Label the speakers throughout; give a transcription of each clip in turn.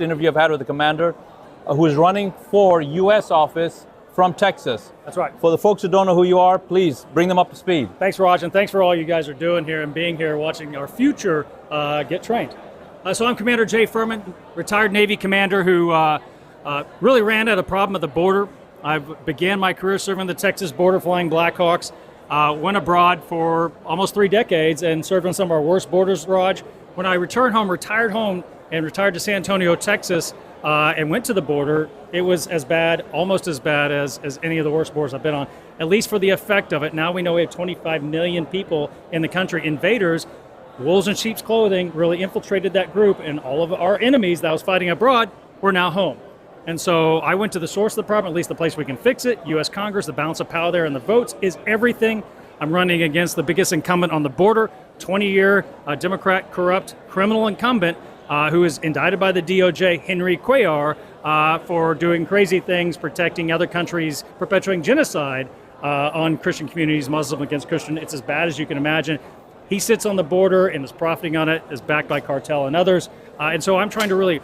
Speaker 1: interview I've had with the commander who is running for U.S. office from Texas.
Speaker 2: That's right.
Speaker 1: For the folks who don't know who you are, please bring them up to speed.
Speaker 2: Thanks, Raj, and thanks for all you guys are doing here and being here watching our future get trained. So I'm Commander Jay Furman, retired Navy commander who really ran at a problem at the border. I began my career serving the Texas border flying Blackhawks, went abroad for almost 3 decades and served on some of our worst borders, Raj. When I retired home and retired to San Antonio, Texas, and went to the border, it was as bad, almost as bad as any of the worst borders I've been on, at least for the effect of it. Now we know we have 25 million people in the country, invaders. Wolves in sheep's clothing really infiltrated that group, and all of our enemies that was fighting abroad were now home. And so I went to the source of the problem, at least the place we can fix it. U.S. Congress, the balance of power there and the votes is everything. I'm running against the biggest incumbent on the border, 20-year Democrat corrupt criminal incumbent who is indicted by the DOJ, Henry Cuellar, for doing crazy things, protecting other countries, perpetuating genocide on Christian communities, Muslim against Christian. It's as bad as you can imagine. He sits on the border and is profiting on it, is backed by Cartel and others. And so I'm trying to really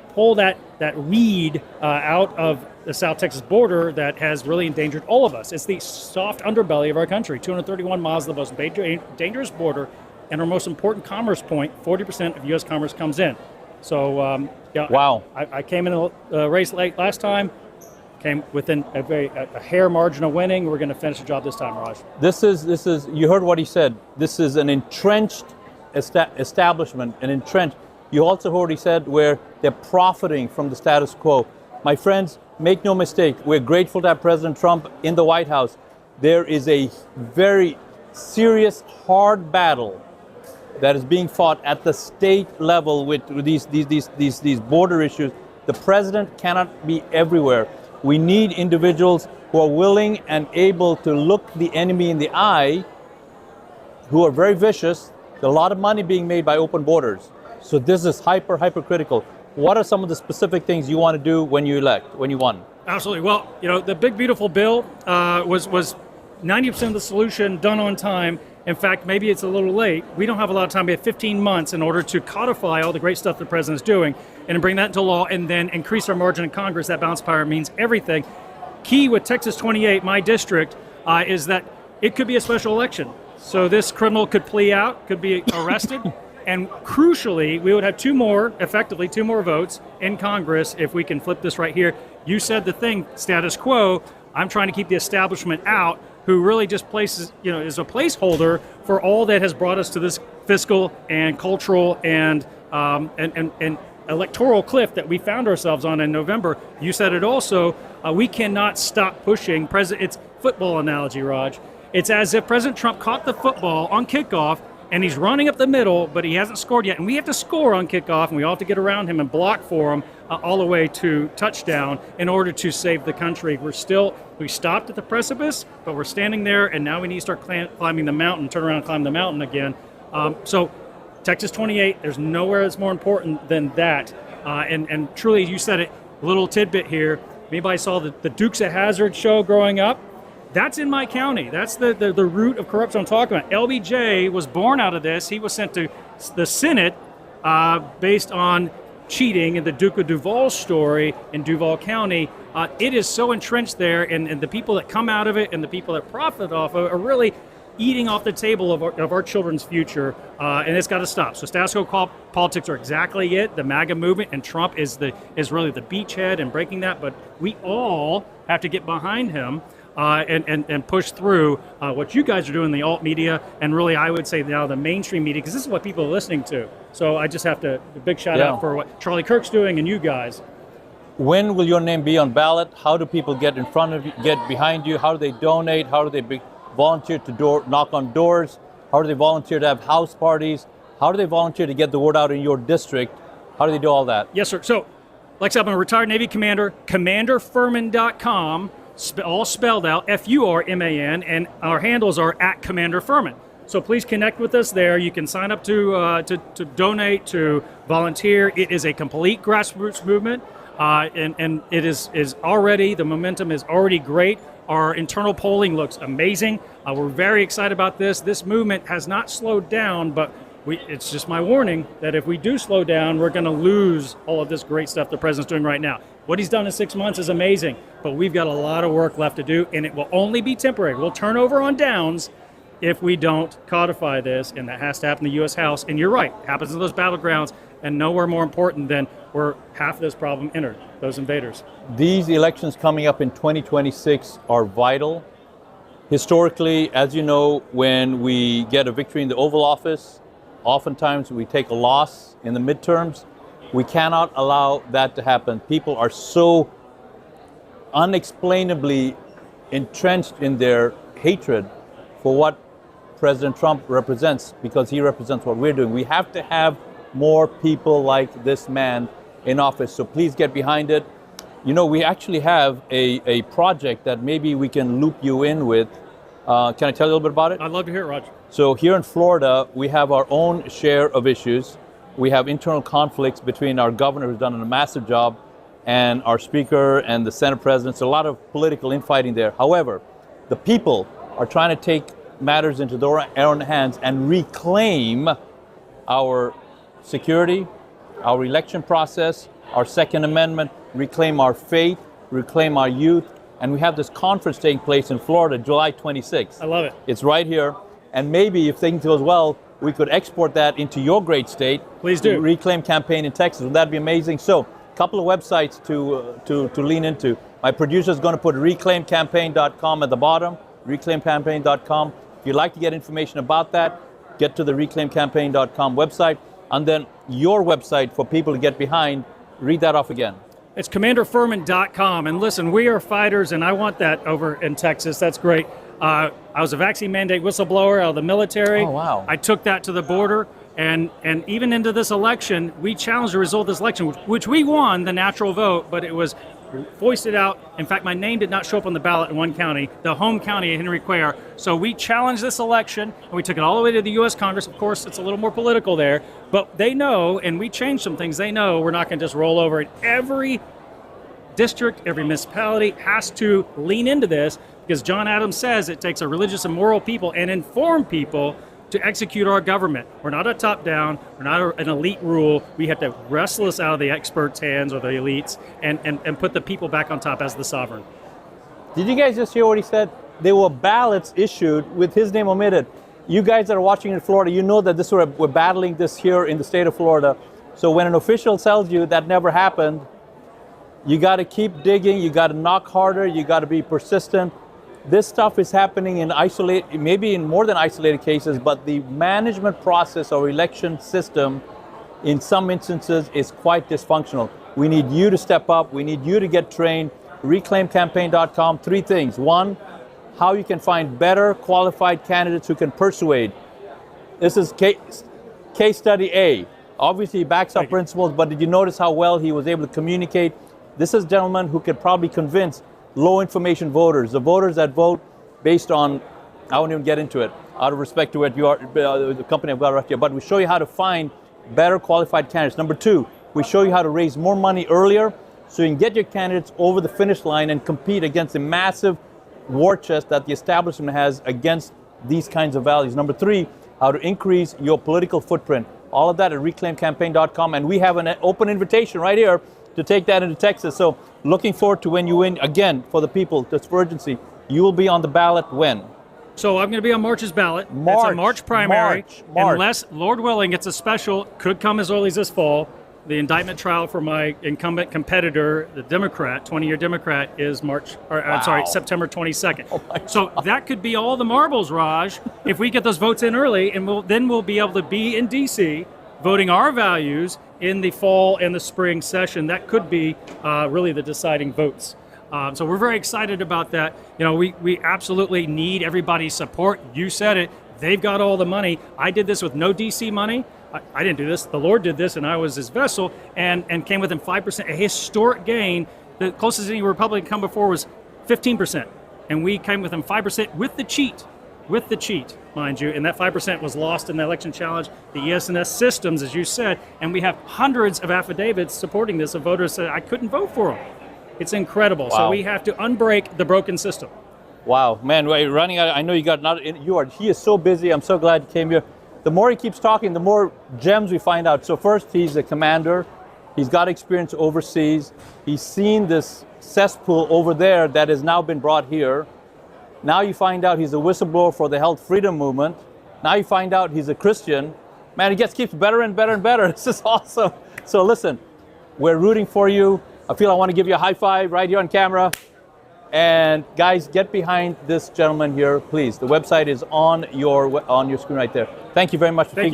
Speaker 2: pull that weed out of the South Texas border that has really endangered all of us. It's the soft underbelly of our country, 231 miles of the most dangerous border, and our most important commerce point. 40% of U.S. commerce comes in. So, yeah.
Speaker 1: Wow.
Speaker 2: I came in the race late last time, came within a hair margin of winning. We're going to finish the job this time, Raj.
Speaker 1: This is. You heard what he said. This is an entrenched establishment, an entrenched. You also heard what he said, where they're profiting from the status quo. My friends, make no mistake, we're grateful to have President Trump in the White House. There is a very serious, hard battle that is being fought at the state level with these border issues. The president cannot be everywhere. We need individuals who are willing and able to look the enemy in the eye, who are very vicious. There's a lot of money being made by open borders. So this is hypercritical. What are some of the specific things you want to do when you won?
Speaker 2: Absolutely. Well, the big beautiful bill was 90% of the solution done on time. In fact, maybe it's a little late. We don't have a lot of time. We have 15 months in order to codify all the great stuff the president's doing and bring that into law and then increase our margin in Congress. That balance of power means everything. Key with Texas 28, my district, is that it could be a special election. So this criminal could plea out, could be arrested. And crucially, we would have effectively two more votes in Congress if we can flip this right here. You said the thing, status quo. I'm trying to keep the establishment out, who really just is a placeholder for all that has brought us to this fiscal and cultural and electoral cliff that we found ourselves on in November. You said it also. We cannot stop pushing. It's football analogy, Raj. It's as if President Trump caught the football on kickoff, and he's running up the middle, but he hasn't scored yet. And we have to score on kickoff, and we all have to get around him and block for him all the way to touchdown in order to save the country. We stopped at the precipice, but we're standing there, and now we need to start climbing the mountain, turn around and climb the mountain again. So Texas 28, there's nowhere that's more important than that. And truly, you said it, a little tidbit here. Anybody saw the Dukes of Hazzard show growing up? That's in my county. That's the root of corruption I'm talking about. LBJ was born out of this. He was sent to the Senate based on cheating in the Duke of Duval story in Duval County. It is so entrenched there, and the people that come out of it and the people that profit off of it are really eating off the table of our children's future, and it's got to stop. So status quo politics are exactly it. The MAGA movement and Trump is really the beachhead in breaking that, but we all have to get behind him. And push through what you guys are doing in the alt media, and really I would say now the mainstream media, because this is what people are listening to. So I just have to a big shout out for what Charlie Kirk's doing and you guys.
Speaker 1: When will your name be on ballot? How do people get in front of you, get behind you? How do they donate? How do they volunteer to knock on doors? How do they volunteer to have house parties? How do they volunteer to get the word out in your district? How do they do all that?
Speaker 2: Yes, sir. So, like I said, I'm a retired Navy commander, commanderfurman.com. All spelled out, F-U-R-M-A-N, and our handles are @CommanderFurman. So please connect with us there. You can sign up to donate, to volunteer. It is a complete grassroots movement, and it is already, the momentum is already great. Our internal polling looks amazing. We're very excited about this. This movement has not slowed down, but it's just my warning that if we do slow down, we're going to lose all of this great stuff the president's doing right now. What he's done in 6 months is amazing, but we've got a lot of work left to do, and it will only be temporary. We'll turn over on downs if we don't codify this, and that has to happen in the U.S. House. And you're right, it happens in those battlegrounds, and nowhere more important than where half of this problem entered, those invaders.
Speaker 1: These elections coming up in 2026 are vital. Historically, as you know, when we get a victory in the Oval Office, oftentimes we take a loss in the midterms. We cannot allow that to happen. People are so unexplainably entrenched in their hatred for what President Trump represents, because he represents what we're doing. We have to have more people like this man in office. So please get behind it. You know, we actually have a project that maybe we can loop you in with. Can I tell you a little bit about it?
Speaker 2: I'd love to hear it, Roger.
Speaker 1: So here in Florida, we have our own share of issues. We have internal conflicts between our governor, who's done a massive job, and our speaker and the Senate president. So a lot of political infighting there. However, the people are trying to take matters into their own hands and reclaim our security, our election process, our Second Amendment, reclaim our faith, reclaim our youth. And we have this conference taking place in Florida, July 26th.
Speaker 2: I love it.
Speaker 1: It's right here. And maybe if things goes well, we could export that into your great state.
Speaker 2: Please do.
Speaker 1: Reclaim campaign in Texas. Would that be amazing? So, a couple of websites to lean into. My producer is going to put reclaimcampaign.com at the bottom, reclaimcampaign.com. If you'd like to get information about that, get to the reclaimcampaign.com website. And then your website for people to get behind, read that off again.
Speaker 2: It's commanderfurman.com. And listen, we are fighters, and I want that over in Texas. That's great. I was a vaccine mandate whistleblower out of the military.
Speaker 1: Oh, wow.
Speaker 2: I took that to the border. And even into this election, we challenged the result of this election, which we won the natural vote, but it was foisted out. In fact, my name did not show up on the ballot in one county, the home county of Henry Cuellar. So we challenged this election, and we took it all the way to the U.S. Congress. Of course, it's a little more political there, but they know, and we changed some things, they know we're not going to just roll over it. Every district, every municipality has to lean into this, because John Adams says it takes a religious and moral people and informed people to execute our government. We're not a top-down, we're not an elite rule. We have to wrestle this out of the experts' hands or the elites and put the people back on top as the sovereign.
Speaker 1: Did you guys just hear what he said? There were ballots issued with his name omitted. You guys that are watching in Florida, you know that we're battling this here in the state of Florida. So when an official tells you that never happened, you got to keep digging, you got to knock harder, you got to be persistent. This stuff is happening in maybe in more than isolated cases, but the management process or election system in some instances is quite dysfunctional. We need you to step up. We need you to get trained. Reclaimcampaign.com, 3 things. 1, how you can find better qualified candidates who can persuade. This is case study A. Obviously, he backs up principles, but did you notice how well he was able to communicate? This is a gentleman who could probably convince low information voters, the voters that vote based on, I won't even get into it, out of respect to what you are, the company I've got right here, but we show you how to find better qualified candidates. Number 2, we show you how to raise more money earlier so you can get your candidates over the finish line and compete against the massive war chest that the establishment has against these kinds of values. Number 3, how to increase your political footprint. All of that at reclaimcampaign.com, and we have an open invitation right here to take that into Texas. So looking forward to when you win, again, for the people, just for urgency. You will be on the ballot when?
Speaker 2: So I'm going to be on March's ballot. It's a March primary.
Speaker 1: March.
Speaker 2: Unless, Lord willing, it's a special, could come as early as this fall. The indictment trial for my incumbent competitor, the Democrat, 20-year Democrat, is September 22nd.
Speaker 1: Oh
Speaker 2: so that could be all the marbles, Raj, if we get those votes in early, and we'll be able to be in D.C. voting our values in the fall and the spring session. That could be really the deciding votes. So we're very excited about that. You know, we absolutely need everybody's support. You said it. They've got all the money. I did this with no DC money. I didn't do this. The Lord did this, and I was his vessel, and came within 5%, a historic gain. The closest any Republican come before was 15%, and we came within 5% with the cheat, mind you, and that 5% was lost in the election challenge, the ES&S systems, as you said, and we have hundreds of affidavits supporting this of voters that I couldn't vote for them. It's incredible.
Speaker 1: Wow.
Speaker 2: So we have to unbreak the broken system.
Speaker 1: Wow, man, running out. I know you got he is so busy. I'm so glad you came here. the more he keeps talking, the more gems we find out. So first, he's a commander. He's got experience overseas. He's seen this cesspool over there that has now been brought here. Now you find out he's a whistleblower for the health freedom movement. Now you find out he's a Christian. Man, it just keeps better and better and better. This is awesome. So listen, we're rooting for you. I feel I want to give you a high five right here on camera. And guys, get behind this gentleman here, please. The website is on your screen right there. Thank you very much for being with us.